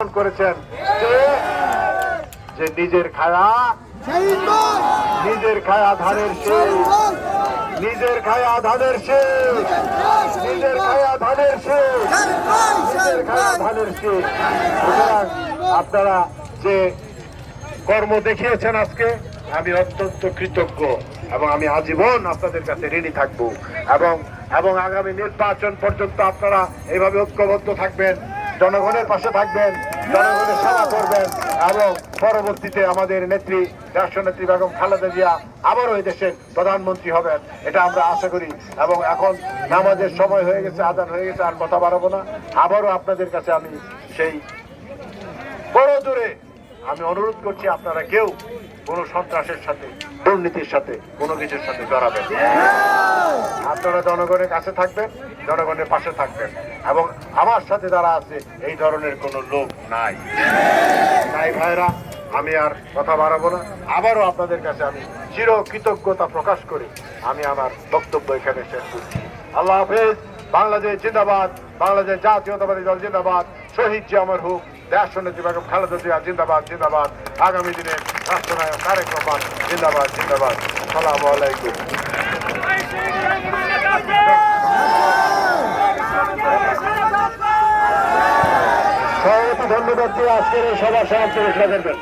করেছেন যে নিজের খায়া ধানের শেষ, নিজের খায়া ধানের শেষ, নিজের খায়া ধানের শেষ, নিজের খায়া ধানের শেষ। সুতরাং আপনারা যে কর্ম দেখিয়েছেন আজকে, আমি অত্যন্ত কৃতজ্ঞ এবং আমি আজীবন আপনাদের কাছে ঋণী থাকবো এবং আগামী নির্বাচন পর্যন্ত আপনারা এইভাবে ঐক্যবদ্ধ থাকবেন, জনগণের পাশে থাকবেন, জনগণের সেবা করবেন এবং পরবর্তীতে আমাদের নেত্রী রাষ্ট্রনেত্রী বেগম খালেদা জিয়া আবারও এই দেশের প্রধানমন্ত্রী হবেন, এটা আমরা আশা করি। এবং এখন নামাজের সময় হয়ে গেছে, আজান হয়ে গেছে, আর কথা বাড়াবো না। আবারও আপনাদের কাছে আমি সেই বড় জোরে আমি অনুরোধ করছি, আপনারা কেউ কোনো সন্ত্রাসের সাথে, দুর্নীতির সাথে, কোনো কিছুর সাথে জড়াবেন। আপনারা জনগণের কাছে থাকবেন, জনগণের পাশে থাকবেন এবং আমার সাথে যারা আছে এই ধরনের কোনো লোক নাই। তাই ভাইরা, আমি আর কথা বাড়াবো না। আবারও আপনাদের কাছে আমি চির কৃতজ্ঞতা প্রকাশ করে আমি আমার বক্তব্য এখানে শেষ করছি। আল্লাহ হাফেজ। বাংলাদেশ জিন্দাবাদ, বাংলাদেশ জাতীয়তাবাদী দল জিন্দাবাদ, শহীদ জি অমর হোক, রাষ্ট্রনেত্রী বেগম খালেদা জিয়া জিন্দাবাদ জিন্দাবাদ, আগামী দিনের রাষ্ট্রনায়ক তারেক রহমান জিন্দাবাদ জিন্দাবাদ। আসসালামু আলাইকুম। সভাপতি ধন্যবাদ দিয়ে আজকের এই সভা সমাপ্ত ঘোষণা করবেন।